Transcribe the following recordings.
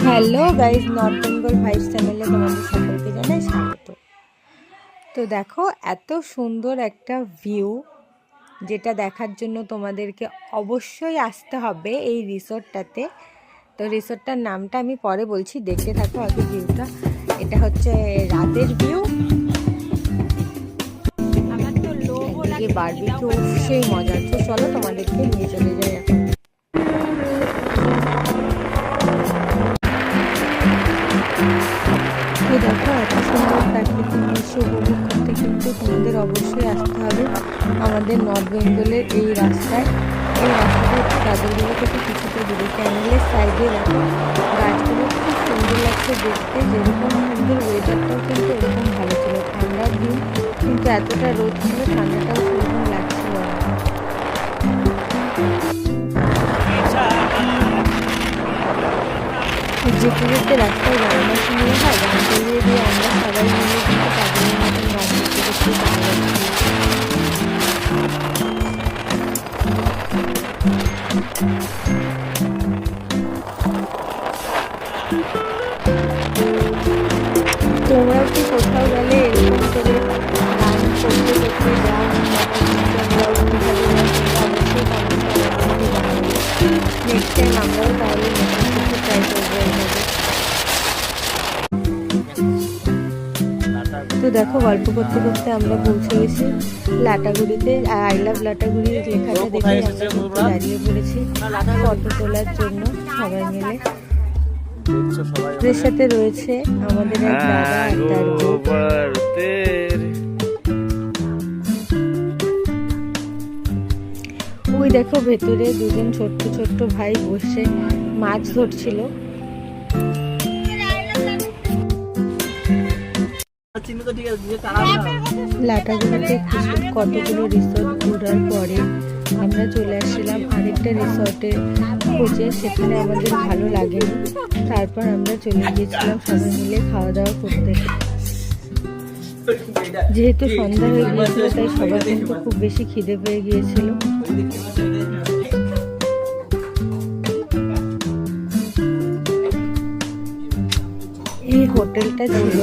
Hello guys, north Bengal vice চ্যানেলে তোমাদের সকলকে জানাই স্বাগত। তো দেখো, এত সুন্দর একটা ভিউ, যেটা দেখার জন্য তোমাদেরকে অবশ্যই আসতে হবে এই রিসোর্টটাতে। তো রিসোর্টটার নামটা আমি পরে বলছি, দেখতে থাকো আগে ভিউটা। এটা হচ্ছে রাতের ভিউ। এদিকে বারবিকিউ, সেই মজা হচ্ছে। চলো তোমাদেরকে নিয়ে চলে যাই এখন। তো দেখো, এত সুন্দর প্রাকৃতিক দৃশ্য উপভোগ করতে কিন্তু তোমাদের অবশ্যই আসতে হবে আমাদের নর্থ বেঙ্গলের এই রাস্তায়। এই রাস্তাটা গাজলডোবা থেকে কিছুটা দূরে। ক্যানেলের সাইডে দেখো গাছগুলো খুব সুন্দর লাগছে দেখতে। যেরকম সুন্দর ওয়েদারটাও কিন্তু এরকম ভালো ছিল, ঠান্ডার দিন, কিন্তু এতটা রোদ ছিল, ঠান্ডাটাও সেরকম লাগছিল না। যেতে যেতে রাস্তায় গান শুনলে হয়, গান চালিয়ে দিয়ে আমরা সবাই মিলে কিন্তু পাগলের মতন গান করতে করতে চলে যাচ্ছি। তোমরাও কি কোথাও গেলে এরকম করে গান করতে করতে যাও? নেক্সট টাইম আমরাও তাহলে নতুন কিছু ট্রাই করবো এইভাবে। তো দেখো, গল্প করতে করতে আমরা পৌঁছে গেছি লাটাগুড়িতে। আই লাভ লাটাগুড়ি লেখাটা দেখে আমরা কিন্তু দাঁড়িয়ে পড়েছি ফটো তোলার জন্য সবাই মিলে। এর সাথে রয়েছে আমাদের এক দাদা আর তার বউ। ওই দেখো ভেতরে দুজন ছোট্ট ছোট্ট ভাই বসে মাছ ধরছিল। লাটাগুড়িতে কতগুলো রিসোর্ট ঘোরার পরে আমরা চলে আসছিলাম আরেকটা রিসোর্টের খোঁজে। সেখানে আমাদের ভালো লাগেনি, তারপর আমরা চলে গিয়েছিলাম সবাই মিলে খাওয়া দাওয়া করতে। যেহেতু সন্ধ্যা হয়ে গিয়েছিল, তাই সবার কিন্তু খুব বেশি খিদে পেয়ে গিয়েছিল। এই হোটেলটা ছিল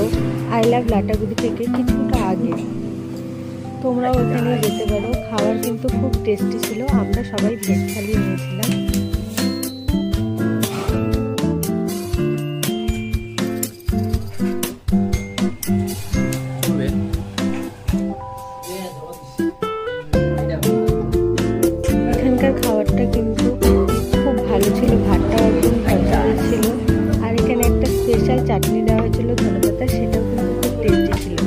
আই লাভ লাটাগুড়ি থেকে কিছুটা আগে। তোমরাও ওখানে যেতে পারো। খাবার কিন্তু খুব টেস্টি ছিল। আমরা সবাই ভেজ থালি নিয়েছিলাম। এখানকার খাবারটা কিন্তু খুব ভালো ছিল। ভাতটা একদম ঝরঝরে ছিল, আর এখানে একটা স্পেশাল চাটনি দেওয়া হয়েছিল ধনেপাতা, সেটাও কিন্তু খুব টেস্টি ছিল।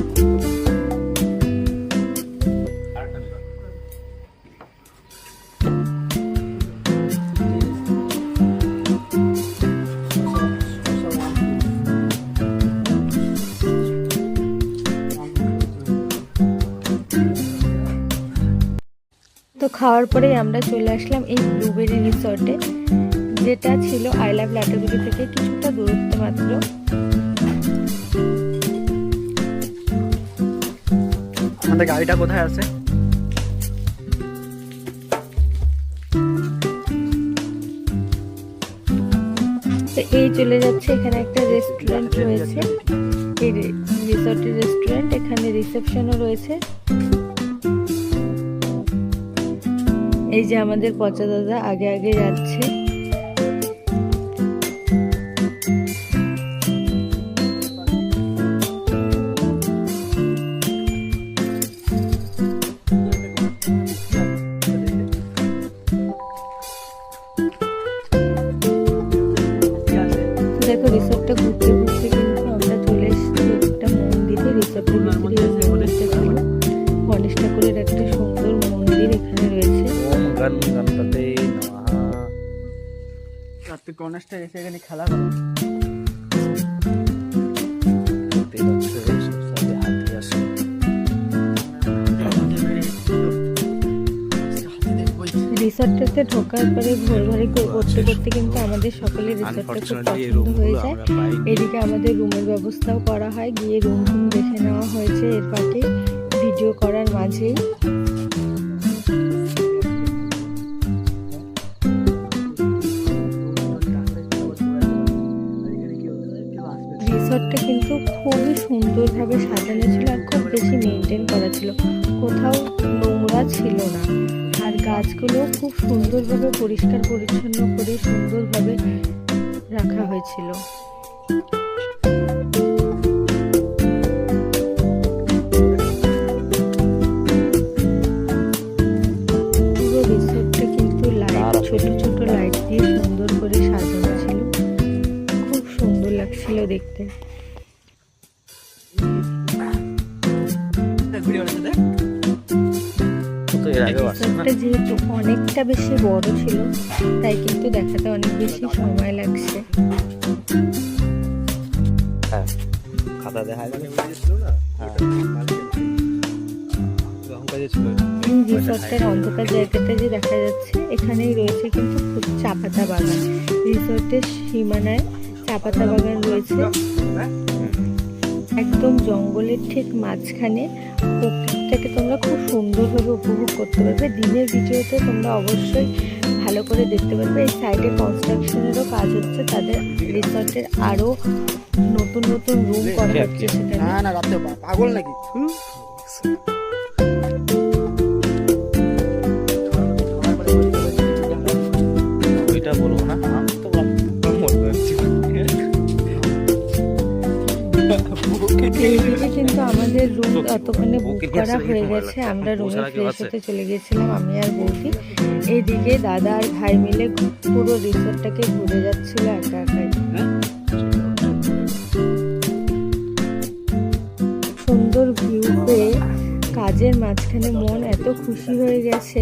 তো খাওয়ার পরেই আমরা চলে আসলাম এই ব্লুবেরি রিসর্টে, যেটা ছিল আই লাভ লাটাগুড়ি থেকে কিছুটা দূরত্ব মাত্র। আমাদের গাড়িটা কোথায় আছে? তো এই চলে যাচ্ছে, এখানে একটা রেস্টুরেন্ট রয়েছে, এই রিসর্টের রেস্টুরেন্ট। এখানে রিসেপশনও রয়েছে। এই যে আমাদের পচা দাদা আগে আগে যাচ্ছে। দেখো, রিসোর্টটা ঘুরতে ঘুরতে কিন্তু আমরা চলে এসেছি একটা মন্দিরে। রিসোর্টের ভিতরে মন্দিরটা ছিল গণেশ ঠাকুরের একটা সুন্দর মন্দির এখানে রয়েছে। গণেশটা এসে এখানে খেলা করে। রিসর্টটাতে ঢোকার পরে ঘোরাঘুরি করতে করতে কিন্তু আমাদের সকলের রিসর্টটা খুব পছন্দ হয়ে যায়। এদিকে আমাদের রুমের ব্যবস্থাও করা হয়, গিয়ে রুম দেখে নেওয়া হয়েছে এর ফাঁকে ভিডিও করার মাঝেই। সুন্দরভাবে সাজানো ছিল আর খুব বেশি মেনটেন করা ছিল, কোথাও নোংরা ছিল না। আর গাছগুলো খুব সুন্দরভাবে পরিষ্কার পরিচ্ছন্ন করে সুন্দরভাবে রাখা হয়েছিল। পুরো রিসোর্টটা কিন্তু লাইট, ছোট ছোট লাইট দিয়ে সুন্দর করে সাজানো ছিল, খুব সুন্দর লাগছিল দেখতে। রিসোর্টটা যেহেতু অনেকটা বেশি বড় ছিল তাই কিন্তু দেখাতে অনেক বেশি সময় লাগছে। খাতা দেখায় এই রিসোর্টের অন্ধকার জায়গাটা যে দেখা যাচ্ছে, এখানেই রয়েছে কিন্তু চা পাতা বাগান। রিসোর্টের সীমানায় চা পাতা বাগান রয়েছে, একদম জঙ্গলের ঠিক মাঝখানে। প্রকৃতিটাকে তোমরা খুব সুন্দরভাবে উপভোগ করতে পারবে। দিনের ভিডিওতে তোমরা অবশ্যই ভালো করে দেখতে পারবে। এই সাইডে কনস্ট্রাকশনেরও কাজ হচ্ছে, তাদের রিসোর্টের আরো নতুন নতুন রুম করা হচ্ছে সেখানে। না রাতে পাগল নাকি? ওইটা বলবো না, আমি তো এইদিকে কিন্তু আমাদের রুম ততক্ষণে বুক করা হয়ে গেছে। আমরা রুমে ফ্রেশ হতে চলে গিয়েছিলাম, আমি আর বৌদি। এইদিকে দাদা আর ভাই মিলে পুরো রিসোর্টটাকে ঘুরে যাচ্ছিল একা একাই। সুন্দর ভিউ পেয়ে কাজের মাঝখানে মন এত খুশি হয়ে গেছে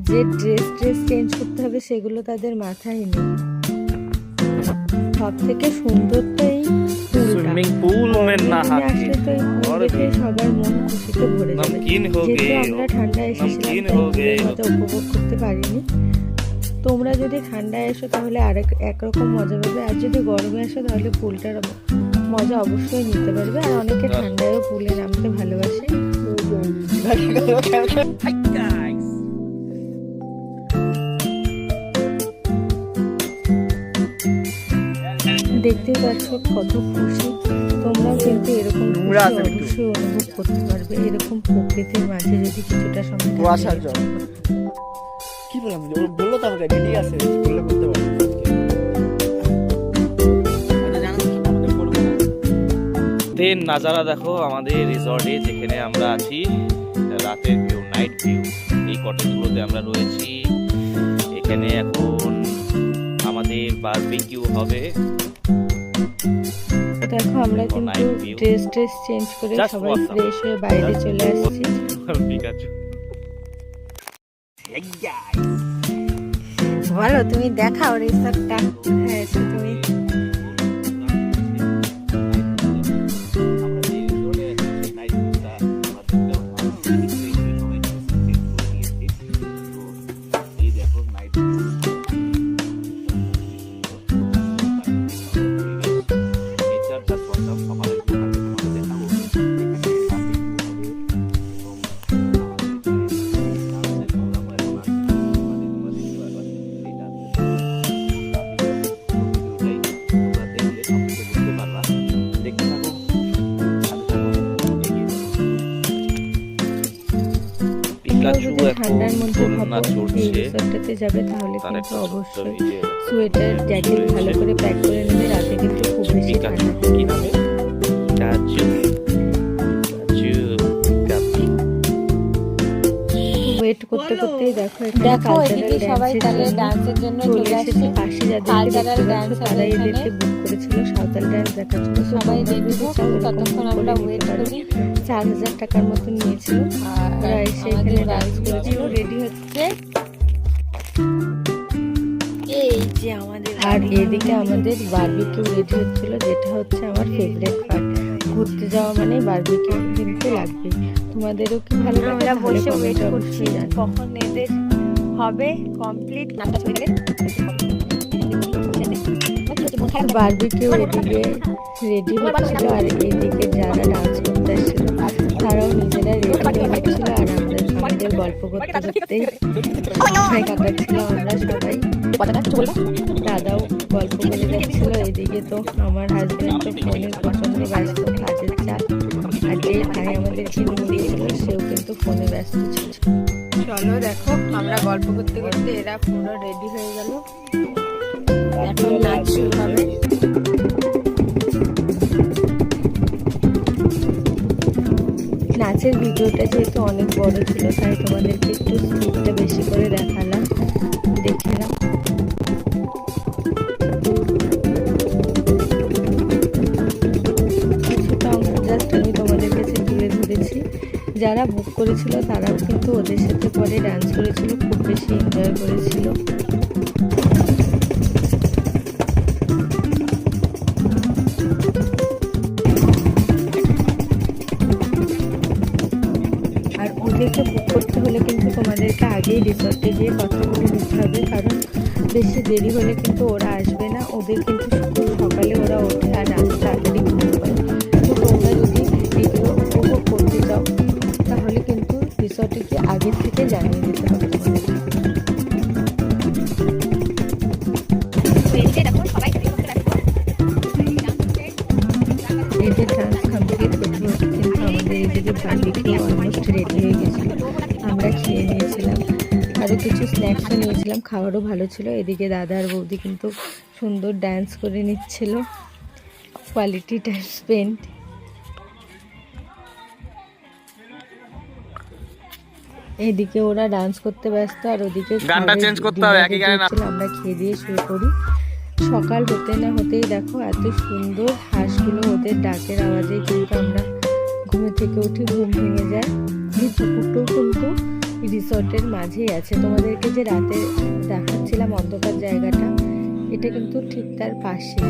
যে ড্রেস চেঞ্জ করতে হবে সেগুলো তাদের মাথায় নেই। সব থেকে সুন্দর তো এই स्विमिंग पूल में नहाती और সবার মন খুশিতে ভরে যাবে। नमकीन हो যেহেতু गए আমরা ঠান্ডায় এসেছিলাম তাই পুলের মজা উপভোগ করতে পারিনি। তোমরা যদি ঠান্ডায় এসো তাহলে একরকম মজা পাবে, আর যদি গরমে আসো তাহলে পুলটার মজা অবশ্যই নিতে পারবে। আর অনেকে ঠান্ডায়ও পুলে নামতে ভালোবাসে। দেখতে পাচ্ছ কত খুশি। তোমরাও কিন্তু এরকম খুশি অবশ্যই অনুভব করতে পারবে, এরকম প্রকৃতির মাঝে যদি কিছুটা সময় কুয়াশার জল কি বললাম, বললো তো আমাকে রেডি আছে, বললে করতে পারবো। দিন নাজারা দেখো আমাদের রিসর্টে যেখানে আমরা আছি, রাতের ভিউ, নাইট ভিউ। এই কটেজগুলোতে আমরা রয়েছি। এখানে এখন আমাদের বারবিকিউ হবে। দেখো আমরা কিন্তু ড্রেস চেঞ্জ করে সবাই ফ্রেশ হয়ে বাইরে চলে আসছি। বলো তুমি দেখাও রিসর্টটা। হ্যাঁ তুমি ঠান্ডার মধ্যে রিসর্টটাতে যাবে তাহলে কিন্তু অবশ্যই সোয়েটার জ্যাকেট ভালো করে প্যাক করে নেবে। রাতে কিন্তু খুব বেশি ঠান্ডা। ওয়েট করতে করতেই দেখো এদিকে সবাই তাহলে ডান্সের জন্য চলে আসছে। পাশে যাদের ডান্স তারা এদেরকে বুক করেছিল সাঁওতাল ডান্স দেখার জন্য। সবাই দেখবো, ততক্ষণ আমরা ওয়েট করি। 4000 টাকার মতো নিয়েছিল। আর এসে এখানে ডান্স করেছিল, রেডি হচ্ছে। এই যে আমাদের, আর এদিকে আমাদের বারবিকিউ রেডি হচ্ছিল, যেটা হচ্ছে আমার ফেভারিট পার্ট। ঘুরতে যাওয়া মানে বারবিকিউ কিন্তু লাগবে। তোমাদেরও কি ভালো লাগে? আমরা বসে ওয়েট করছি কখন এদের হবে কমপ্লিট। বারবিকিউ এদিকে রেডি হচ্ছিল, আর এদিকে যারা ডান্স করতে আসছিল তারাও নিজেরা রেডি হচ্ছিল। আর আমরা আমাদের গল্প করতে করতে সময় কাটাচ্ছিল আমরা সবাই। দাদাও গল্প করে যাচ্ছিল। এদিকে তো আমার হাজবেন্ড তো ফোনে প্রচন্ড ব্যস্ত, কাজের চাপ। আর যে ভাই আমাদেরকে নিয়ে গিয়েছিল সেও কিন্তু ফোনে ব্যস্ত ছিল। চলো দেখো, আমরা গল্প করতে করতে এরা পুরো রেডি হয়ে গেল। এখন নাচ শুরু হবে। নাচের ভিডিওটা যেহেতু অনেক বড় ছিল তাই তোমাদেরকে একটু স্পিডটা বেশি করে দেখালাম, দেখে নাও। কিছুটা অংশ জাস্ট আমি তোমাদের কাছে তুলে ধরেছি। যারা বুক করেছিল তারাও কিন্তু ওদের সাথে পরে ডান্স করেছিল, খুব বেশি এনজয় করেছিল। আর ওদেরকে বুক করতে হলে কিন্তু তোমাদেরকে আগেই রিসর্টে গিয়ে কথা বলে নিতে হবে, কারণ বেশি দেরি হলে কিন্তু ওরা আসবে না। ওদের কিন্তু খুব সকালে ওরা ওঠে আর রাতে তাড়াতাড়ি ঘুমোতে পারে। তো তোমরা যদি এগুলো উপভোগ করতে চাও তাহলে কিন্তু রিসর্টে গিয়ে আগের থেকে জানিয়ে দিতে হবে তোমাদেরকে। এদের ডান্স কমপ্লিট করতে হতে কিন্তু আমাদের এদিকে বার্বিকিউ অলমোস্ট রেডি হয়ে গেছিলো। আমরা খেয়ে নিয়েছিলাম, আরও কিছু স্ন্যাক্সও নিয়েছিলাম, খাবারও ভালো ছিল। এদিকে দাদা আর বৌদি কিন্তু সুন্দর ডান্স করে নিচ্ছিল, কোয়ালিটি টাইম স্পেন্ড। এদিকে ওরা ডান্স করতে ব্যস্ত আর ওদিকে গানটা চেঞ্জ করতে হবে, একই গানে না। আমরা খেয়ে দিয়ে শুয়ে পড়ি। সকাল হতে না হতেই দেখো এত সুন্দর হাঁসগুলো ওদের ডাকের আওয়াজে কিন্তু আমরা ঘুমে থেকে উঠি, ঘুম ভেঙে যায়। এই পুকুরটাও কিন্তু রিসর্টের মাঝেই আছে। তোমাদেরকে যে রাতে দেখাচ্ছিলাম অন্ধকার জায়গাটা, এটা কিন্তু ঠিক তার পাশে।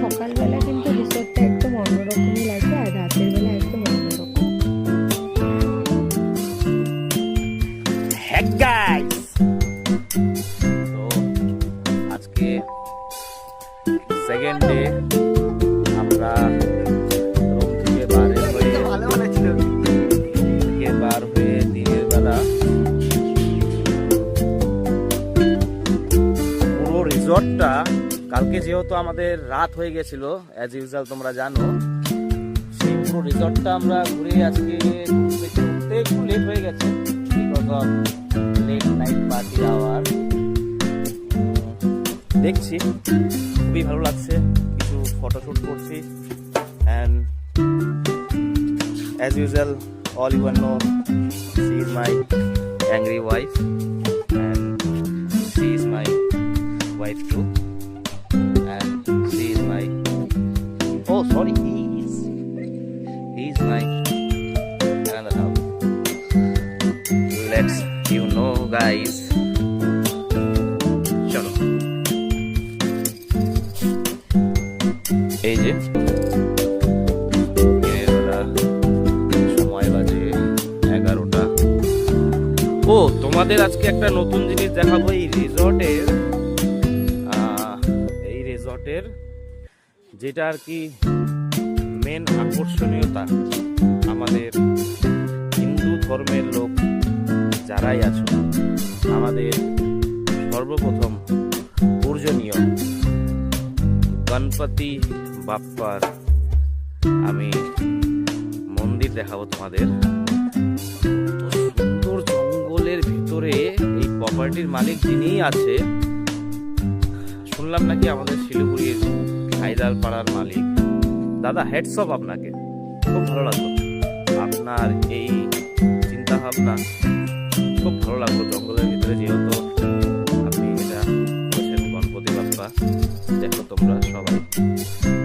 সকালবেলা কিন্তু রিসর্টটা একদম অন্যরকমই লাগে আর রাতের বেলা একদম অন্যরকম। তো আজকে সেকেন্ড ডে আমরা রুম থেকে বার হয়ে দিনের বেলা পুরো রিসর্টটা, কালকে যেহেতু আমাদের রাত হয়ে গেছিল অ্যাজ ইউজুয়াল তোমরা জানো, সেই পুরো রিসর্টটা আমরা ঘুরে আজকে ঘুরতে একটু লেট হয়ে গেছে because of late night party hour. দেখছি খুবই ভালো লাগছে, কিছু ফটোশ্যুট করছি and as usual all you know, she is my angry wife and she is my wife too, and she is my, oh sorry, he is my another half. Let's you know guys, chalo এই যে ও তোমাদের আজকে একটা নতুন জিনিস দেখাবো। এই রিসর্টের যেটা আর কি মেন আকর্ষণীয়তা, আমাদের হিন্দু ধর্মের লোক যারাই আছো, আমাদের সর্বপ্রথম পূজনীয় গণপতি বাপ্পার আমি মন্দির দেখাবো তোমাদের। ভিতরে এই প্রপার্টির মালিক যিনি আছে, শুনলাম নাকি আমাদের শিলিগুড়ির হায়দার পাড়ার মালিক। দাদা হ্যাটস অফ আপনাকে, খুব ভালো লাগলো আপনার এই চিন্তা ভাবনা, খুব ভালো লাগলো। জঙ্গলের ভিতরে যেহেতু আপনি এটা বলছেন গণপতি বাপ্পা, দেখো তোমরা সবাই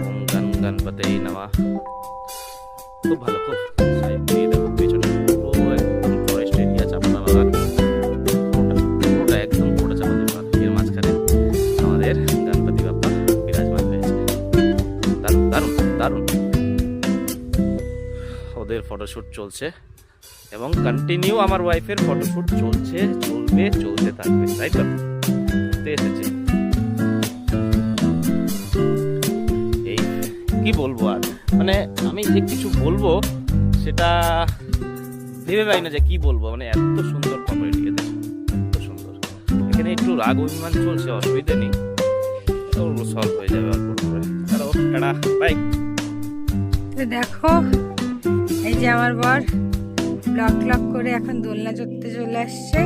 ওম গণপতি নামা, খুব ভালো, খুব দেখো পেছনে একদম ফরেস্ট এরিয়া, চাপাতা বাগান, পুরোটা একদম পুরোটা চাপাতি বাগান, এর মাঝখানে আমাদের গণপতি বাপ্পা বিরাজমান হয়েছে। দারুণ দারুণ দারুণ। ওদের ফটোশ্যুট চলছে এবং কন্টিনিউ আমার ওয়াইফের ফটোশ্যুট চলছে, চলবে, চলতে থাকবে, তাই তো এসেছে। এই কি বলবো আর, মানে আমি যে কিছু বলবো সেটা ভেবে পাই না যে কি বলবো, মানে এত সুন্দর প্রপার্টি, এত সুন্দর। এখানে একটু রাগ অভিমান চলছে, অসুবিধা নেই, পুরো সলভ হয়ে যাবে অল্প করে। চলো টাটা বাই। তো দেখো এই যে আমার বর ব্লক ক্লক করে এখন দোলনা চড়তে চলে আসছে,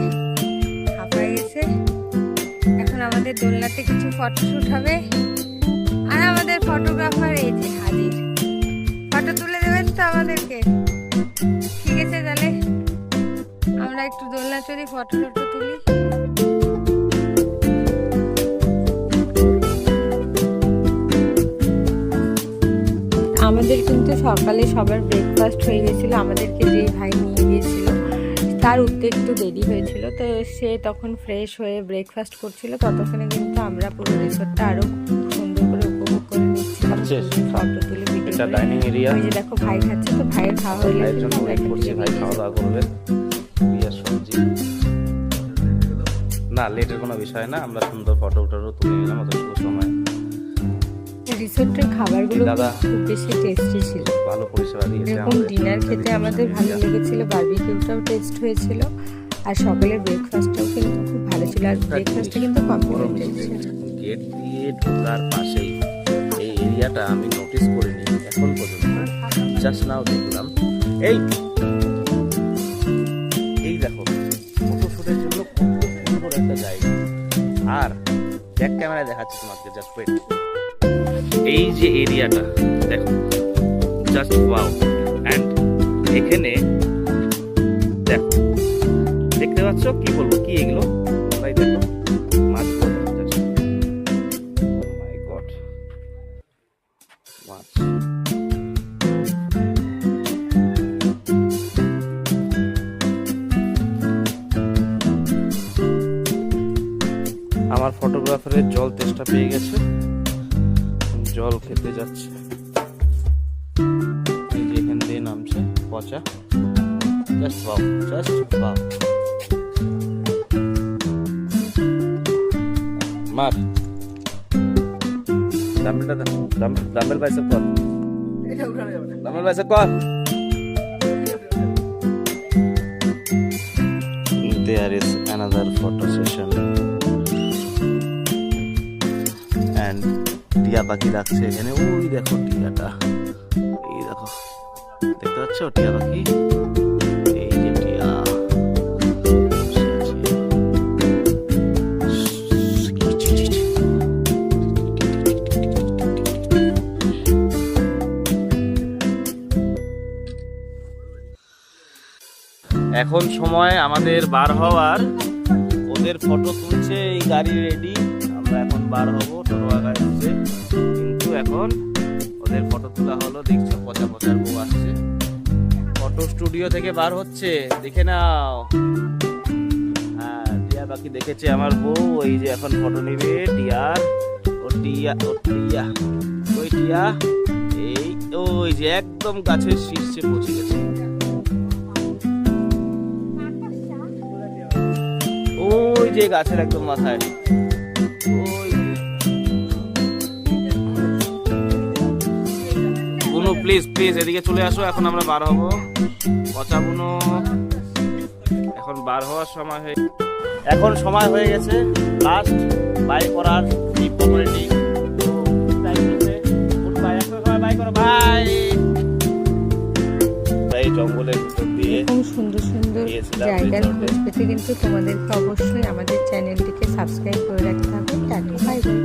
হাঁপায় গেছে। এখন আমাদের দোলনাতে কিছু ফটোশুট হবে, আর আমাদের ফটোগ্রাফার এই যে হাজির, ফটো তুলে দেবেন তো আমাদেরকে? ঠিক আছে, তাহলে আমরা একটু দোলনা চড়ি, ফটো টটো তুলি। আমাদের কিন্তু সকালে সবার ব্রেকফাস্ট হয়ে গেছিল। আমাদেরকে যে ভাই নিয়ে গিয়েছিল তার উঠতে একটু দেরি হয়েছিল, তো সে তখন ফ্রেশ হয়ে ব্রেকফাস্ট করছিল। ততক্ষণে কিন্তু আমরা পুরো রিসোর্টটা আরো সুন্দর করে উপভোগ করে নিচ্ছিলাম, ফটো তুলে ভিডিও এটা করে। Dining area. ওই যে দেখো ভাই খাচ্ছে, তো ভাইয়ের খাওয়া হয়ে ভাইয়ের গেছে, জন্য আমরা ওয়েট এখন করছি, ভাই খাওয়া দাওয়া করবে। বিয়ার সবজি না, লেটের কোনো বিষয় না, আমরা সুন্দর ফটো টটো তুলে নিলাম অতটুকু সময়। রিসোর্টের খাবারগুলো দাদা, খুব বেশি টেস্টি ছিল। ভালো পরিষেবা দিয়েছে এরকম আমাদের। ডিনার খেতে আমাদের ভালো লেগেছিল, বারবিকিউটাও টেস্ট হয়েছিল, আর সকালের ব্রেকফাস্টটাও কিন্তু খুব ভালো ছিল। আর ব্রেকফাস্টটা কিন্তু কমপ্লিমেন্টারি ছিল। গেট দিয়ে ঢোকার পাশেই এই এরিয়াটা আমি নোটিস করিনি এখন পর্যন্ত, জাস্ট নাও দেখলাম। এই দেখো ফটো শুটের জন্য খুব সুন্দর একটা জায়গা। আর ব্যাক ক্যামেরায় দেখাচ্ছি তোমাকে, জাস্ট ওয়েট। এই যে এরিয়াটা দেখো, জাস্ট ওয়াও। অ্যান্ড এখানে দেখো, দেখতে পাচ্ছ, কি বলবো, কি এগুলো ভাই, দেখো মাছগুলো দেখো, just oh my god, মাছ। আমার ফটোগ্রাফারের জল তেষ্টা পেয়ে গেছে, জল খেতে যাচ্ছে। এই যে এখান দিয়ে নামছে পচা, জাস্ট ওয়াও, জাস্ট ওয়াও। মার ডাম্বেলটা, ডাম্বেল বাইসেপ কর, ডাম্বেল বাইসেপ কর। There is another photo session and টিয়া পাখি ডাকছে এখানে। ওই দেখো টিয়াটা, এই দেখো, দেখতে পাচ্ছ টিয়া পাখি, এই যে টিয়া বসে আছে। এখন সময় আমাদের বার হওয়ার, ওদের ফটো তুলছে, এই গাড়ি রেডি, আমরা এখন বার হব, টোটো গাড়ি আসছে। কিন্তু এখন ওদের ফটো তোলা হলো, দেখছো পচা পচার বউ আসছে, ফটো স্টুডিও থেকে বার হচ্ছে, দেখে নাও। হ্যাঁ, টিয়া পাখি দেখেছে আমার বউ, ওই যে এখন ফটো নিবে টিয়ার। ও টিয়া, ও টিয়া, ওই টিয়া, এই ওই যে একদম গাছের শীর্ষে পৌঁছে গেছে। ওই যে গাছের একদম মাথায়, ওই বুনু, প্লিজ প্লিজ এদিকে চলে আসো, এখন আমরা বার হব। পচা বুনু, এখন বার হওয়ার সময় এখন সময় হয়ে গেছে লাস্ট বাই করার, এই পপুলারিটি বাই করো, বাই। এই জঙ্গলের ভিতর দিয়ে এরকম সুন্দর সুন্দর গিয়েছিলাম জায়গার রিসর্টে। খোঁজ পেতে কিন্তু তোমাদেরকে অবশ্যই আমাদের চ্যানেলটিকে সাবস্ক্রাইব করে রাখতে হবে। Tata, bye bye.